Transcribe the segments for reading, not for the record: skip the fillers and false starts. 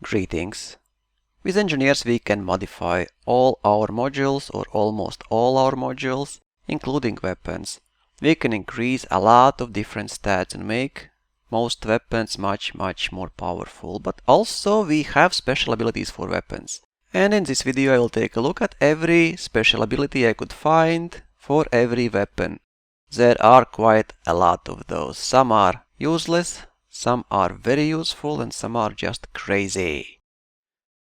Greetings. With engineers we can modify all our modules or almost all our modules, including weapons. We can increase a lot of different stats and make most weapons much more powerful, but also we have special abilities for weapons. And in this video I will take a look at every special ability I could find for every weapon. There are quite a lot of those. Some are useless, some are very useful, and some are just crazy.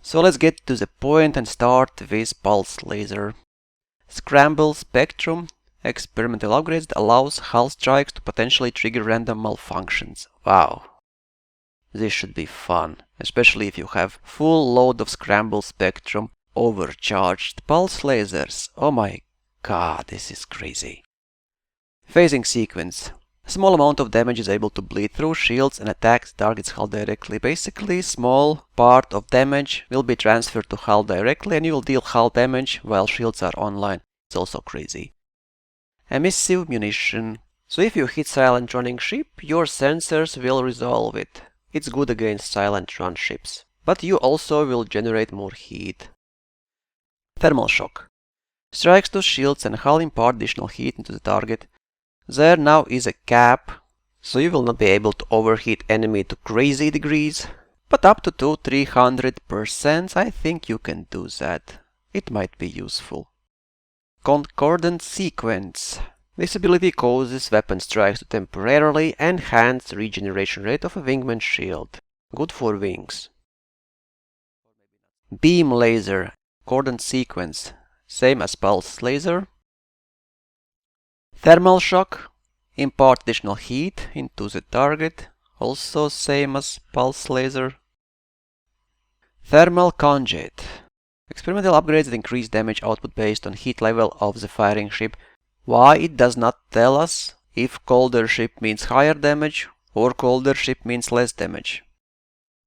So let's get to the point and start with Pulse Laser. Scramble Spectrum experimental upgrades that allows hull strikes to potentially trigger random malfunctions. Wow. This should be fun, especially if you have full load of Scramble Spectrum overcharged Pulse Lasers. Oh my god, this is crazy. Phasing Sequence. A small amount of damage is able to bleed through shields and attack the target's hull directly. Basically, small part of damage will be transferred to hull directly and you will deal hull damage while shields are online. It's also crazy. Emissive Munition. So if you hit silent running ship, your sensors will resolve it. It's good against silent run ships. But you also will generate more heat. Thermal Shock. Strikes to shields and hull impart additional heat into the target. There now is a cap, so you will not be able to overheat enemy to crazy degrees, but up to 200–300% I think you can do that. It might be useful. Concordant Sequence. This ability causes weapon strikes to temporarily enhance the regeneration rate of a wingman shield. Good for wings. Beam Laser. Concordant Sequence. Same as Pulse Laser. Thermal Shock. Impart additional heat into the target. Also same as Pulse Laser. Thermal Conduit. Experimental upgrades that increase damage output based on heat level of the firing ship. Why it does not tell us if colder ship means higher damage or colder ship means less damage.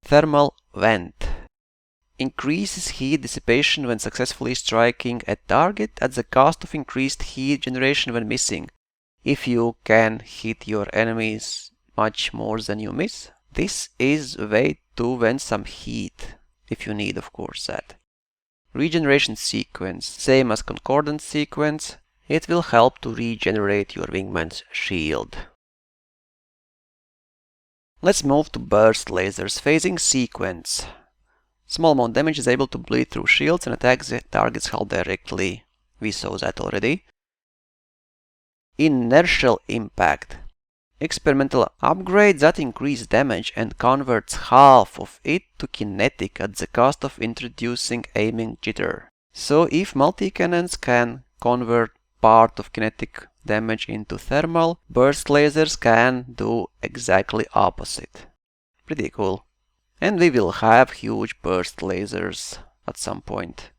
Thermal Vent. Increases heat dissipation when successfully striking a target at the cost of increased heat generation when missing. If you can hit your enemies much more than you miss, this is a way to vent some heat, if you need of course that. Regeneration Sequence, same as Concordant Sequence, it will help to regenerate your wingman's shield. Let's move to Burst Lasers. Phasing Sequence. Small amount damage is able to bleed through shields and attack the target's hull directly. We saw that already. Inertial Impact. Experimental upgrade that increases damage and converts half of it to kinetic at the cost of introducing aiming jitter. So if multi-cannons can convert part of kinetic damage into thermal, burst lasers can do exactly opposite. Pretty cool. And we will have huge burst lasers at some point.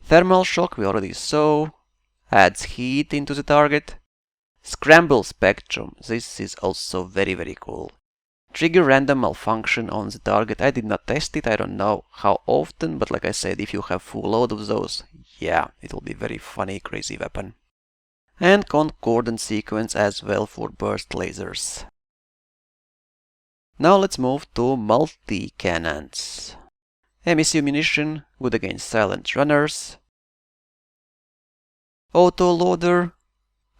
Thermal Shock we already saw. Adds heat into the target. Scramble Spectrum. This is also very cool. Trigger random malfunction on the target. I did not test it. I don't know how often, but like I said, if you have full load of those, yeah, it will be very funny, crazy weapon. And Concordant Sequence as well for burst lasers. Now let's move to multi-cannons. Emissive Munition, good against silent runners. Autoloader,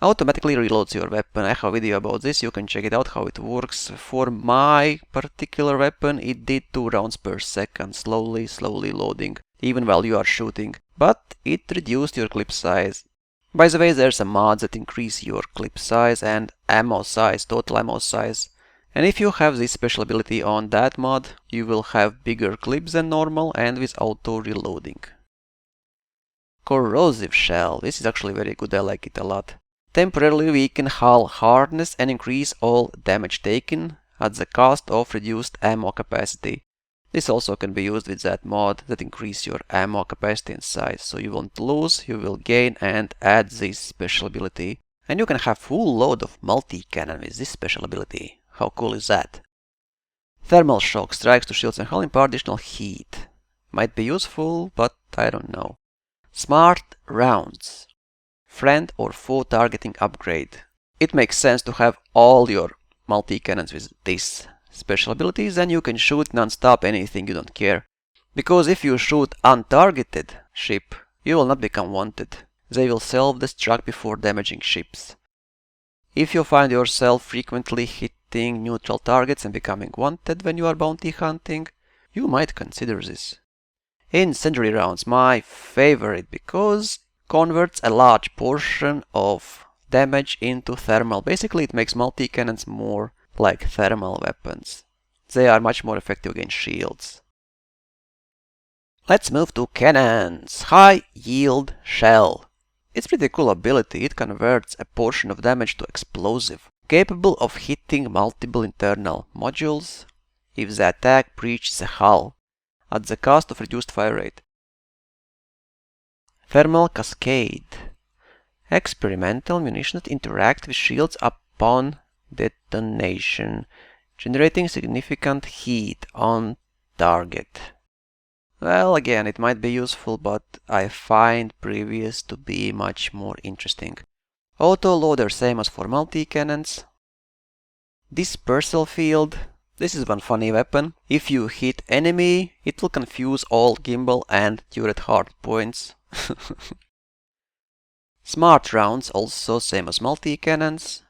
automatically reloads your weapon. I have a video about this, you can check it out how it works. For my particular weapon it did 2 rounds per second, slowly loading, even while you are shooting. But it reduced your clip size. By the way, there's a mod that increase your clip size and ammo size, total ammo size. And if you have this special ability on that mod, you will have bigger clips than normal and with auto reloading. Corrosive Shell. This is actually very good, I like it a lot. Temporarily weaken hull hardness and increase all damage taken at the cost of reduced ammo capacity. This also can be used with that mod that increase your ammo capacity and size. So you won't lose, you will gain and add this special ability. And you can have full load of multi-cannon with this special ability. How cool is that? Thermal Shock. Strikes to shields and hull impart additional heat. Might be useful, but I don't know. Smart Rounds. Friend or foe targeting upgrade. It makes sense to have all your multi-cannons with this special abilities, then you can shoot non-stop anything you don't care. Because if you shoot untargeted ship, you will not become wanted. They will self-destruct before damaging ships. If you find yourself frequently hitting neutral targets and becoming wanted when you are bounty hunting, you might consider this. Incendiary rounds, my favorite, because converts a large portion of damage into thermal. Basically, it makes multi-cannons more like thermal weapons. They are much more effective against shields. Let's move to cannons. High yield shell. It's pretty cool ability. It converts a portion of damage to explosive, capable of hitting multiple internal modules if the attack breaches a hull, at the cost of reduced fire rate. Thermal cascade. Experimental munitions that interact with shields upon detonation, generating significant heat on target. Well, again, it might be useful, but I find previous to be much more interesting. Auto loader, same as for multi-cannons. Dispersal field. This is one funny weapon. If you hit enemy, it will confuse all gimbal and turret hard points. Smart rounds, also same as multi-cannons.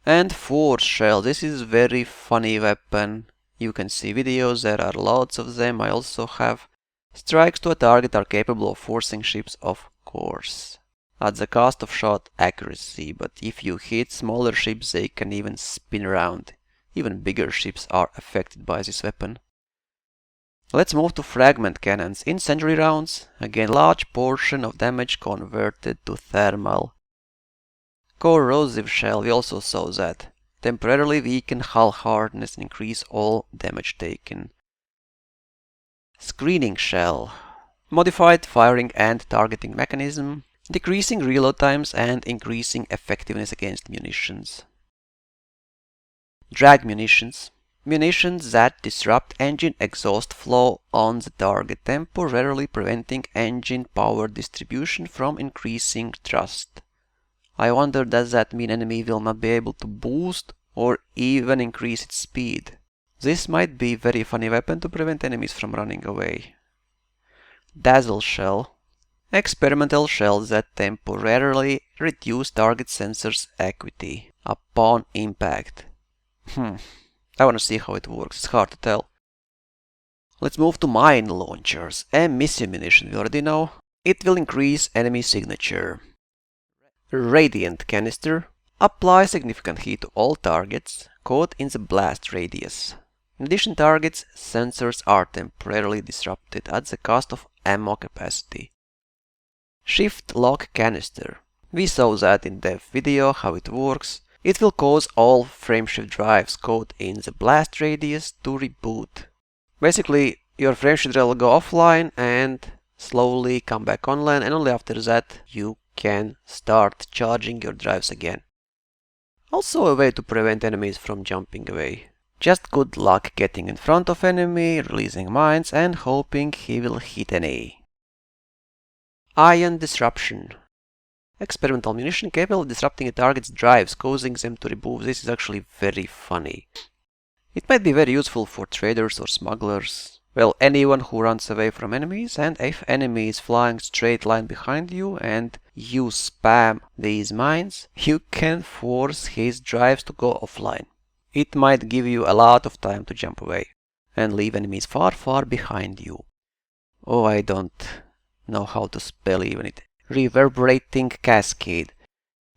And force shell. This is very funny weapon. You can see videos, there are lots of them. I also have. Strikes to a target are capable of forcing ships off course, at the cost of shot accuracy, but if you hit smaller ships they can even spin around. Even bigger ships are affected by this weapon. Let's move to fragment cannons. Incendiary rounds, again large portion of damage converted to thermal. Corrosive shell, we also saw that. Temporarily weaken hull hardness and increase all damage taken. Screening shell. Modified firing and targeting mechanism, decreasing reload times and increasing effectiveness against munitions. Drag munitions. Munitions that disrupt engine exhaust flow on the target, temporarily preventing engine power distribution from increasing thrust. I wonder, does that mean enemy will not be able to boost or even increase its speed? This might be a very funny weapon to prevent enemies from running away. Dazzle shell. Experimental shells that temporarily reduce target sensors' acuity upon impact. I want to see how it works, it's hard to tell. Let's move to mine launchers. A missile munition, we already know. It will increase enemy signature. Radiant canister. Apply significant heat to all targets caught in the blast radius. In addition, targets' sensors are temporarily disrupted at the cost of ammo capacity. Shift lock canister. We saw that in the video how it works. It will cause all frameshift drives caught in the blast radius to reboot. Basically, your frameshift drive will go offline and slowly come back online, and only after that you can start charging your drives again. Also a way to prevent enemies from jumping away. Just good luck getting in front of enemy, releasing mines and hoping he will hit any. Ion disruption. Experimental munition capable of disrupting a target's drives, causing them to reboot. This is actually very funny. It might be very useful for traders or smugglers. Well, anyone who runs away from enemies, and if enemy is flying straight line behind you and you spam these mines, you can force his drives to go offline. It might give you a lot of time to jump away and leave enemies far, far behind you. Oh, I don't know how to spell even it. Reverberating cascade.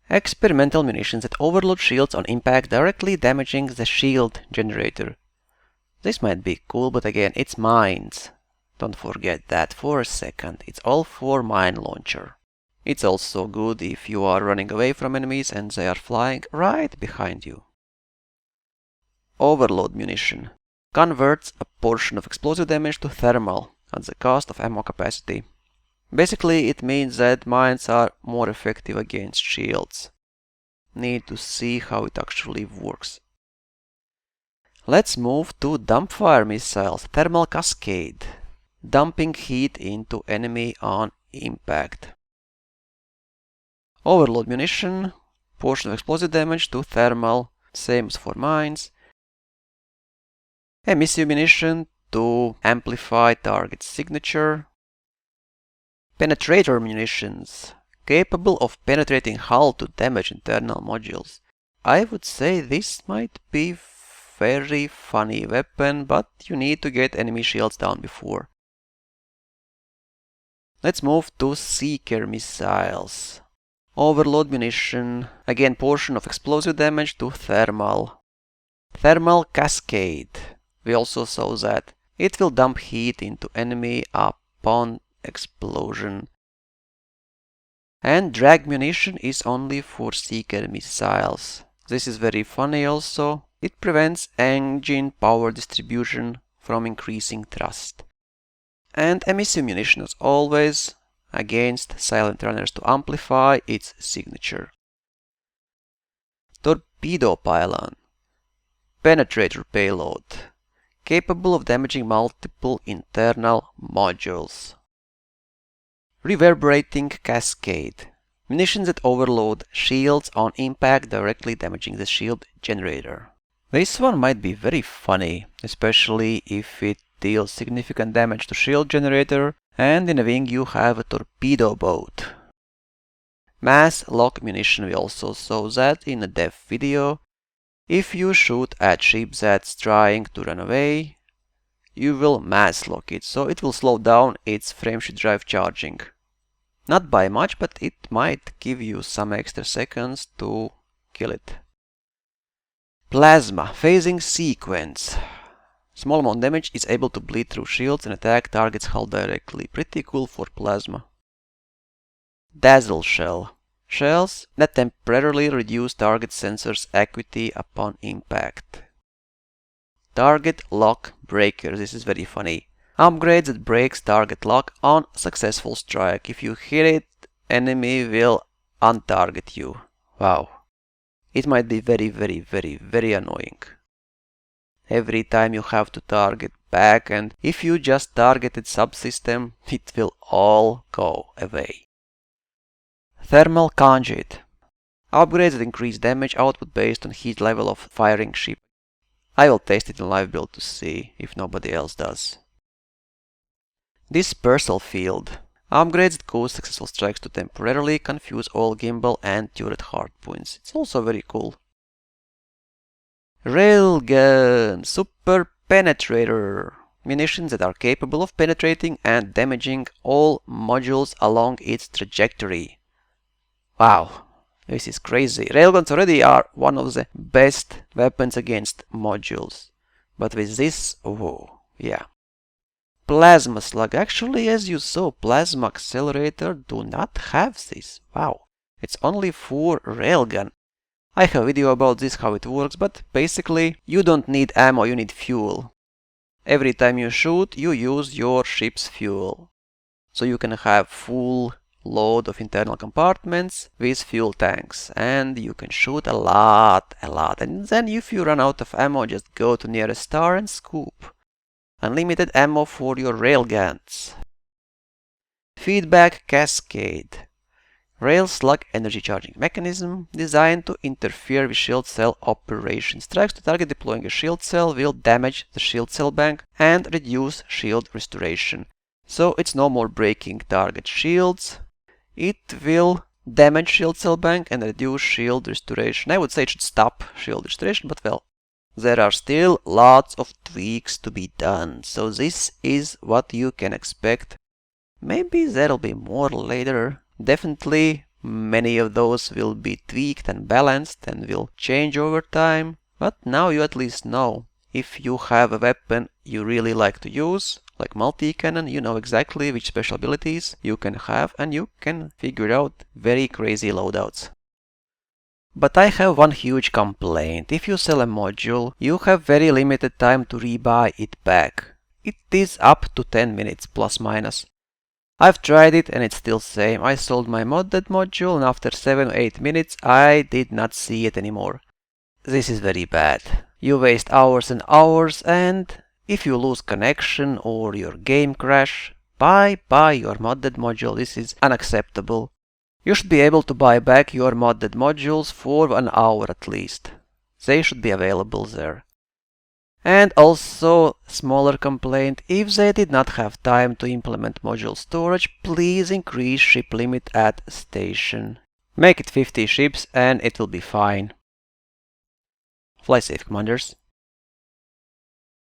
Experimental munitions that overload shields on impact, directly damaging the shield generator. This might be cool, but again, it's mines. Don't forget that for a second. It's all for mine launcher. It's also good if you are running away from enemies and they are flying right behind you. Overload munition. Converts a portion of explosive damage to thermal at the cost of ammo capacity. Basically, it means that mines are more effective against shields. Need to see how it actually works. Let's move to Dumbfire Missiles. Thermal cascade. Dumping heat into enemy on impact. Overload munition. Portion of explosive damage to thermal. same as for mines. Emissive munition to amplify target signature. Penetrator munitions, capable of penetrating hull to damage internal modules. I would say this might be very funny weapon, but you need to get enemy shields down before. Let's move to Seeker missiles. Overload munition, again portion of explosive damage to thermal. Thermal cascade, we also saw that. It will dump heat into enemy upon explosion. And drag munition is only for Seeker missiles. This is very funny also. It prevents engine power distribution from increasing thrust. And emissive munition as always against silent runners to amplify its signature. Torpedo Pylon, penetrator payload, capable of damaging multiple internal modules. Reverberating cascade, munitions that overload shields on impact, directly damaging the shield generator. This one might be very funny, especially if it deals significant damage to shield generator and in a wing you have a torpedo boat. Mass lock munition, we also saw that in a dev video. If you shoot at ship that's trying to run away, you will mass lock it, so it will slow down its frameshift drive charging. Not by much, but it might give you some extra seconds to kill it. Plasma phasing sequence. Small amount damage is able to bleed through shields and attack target's hull directly. Pretty cool for plasma. Dazzle shell. Shells that temporarily reduce target sensor's acuity upon impact. Target lock breaker. This is very funny. Upgrades that breaks target lock on successful strike. If you hit it, enemy will untarget you. Wow. It might be very annoying. Every time you have to target back, and if you just targeted subsystem, it will all go away. Thermal conduit. Upgrades that increase damage output based on heat level of firing ship. I will test it in live build to see if nobody else does. Dispersal field. Upgrades that cause successful strikes to temporarily confuse all gimbal and turret hardpoints. It's also very cool. Railgun Super Penetrator. Munitions that are capable of penetrating and damaging all modules along its trajectory. Wow, this is crazy. Railguns already are one of the best weapons against modules. But with this, oh, yeah. Plasma slug. Actually, as you saw, Plasma Accelerator do not have this. Wow, it's only for railgun. I have a video about this, how it works, but basically you don't need ammo, you need fuel. Every time you shoot, you use your ship's fuel. So you can have full load of internal compartments with fuel tanks, and you can shoot a lot. And then if you run out of ammo, just go to nearest star and scoop. Unlimited ammo for your railguns. Feedback cascade. Rail slug energy charging mechanism designed to interfere with shield cell operation. Strikes to target deploying a shield cell will damage the shield cell bank and reduce shield restoration. So it's no more breaking target shields. It will damage shield cell bank and reduce shield restoration. I would say it should stop shield restoration, but well, there are still lots of tweaks to be done. So this is what you can expect. Maybe there'll be more later. Definitely many of those will be tweaked and balanced and will change over time. But now you at least know. If you have a weapon you really like to use, like multi-cannon, you know exactly which special abilities you can have and you can figure out very crazy loadouts. But I have one huge complaint. If you sell a module, you have very limited time to rebuy it back. It is up to 10 minutes plus minus. I've tried it and it's still same. I sold my modded module and after 7 or 8 minutes I did not see it anymore. This is very bad. You waste hours and hours, and if you lose connection or your game crash, buy your modded module. This is unacceptable. You should be able to buy back your modded modules for an hour at least. they should be available there. And also, smaller complaint, if they did not have time to implement module storage, please increase ship limit at station. Make it 50 ships and it will be fine. Fly safe, commanders.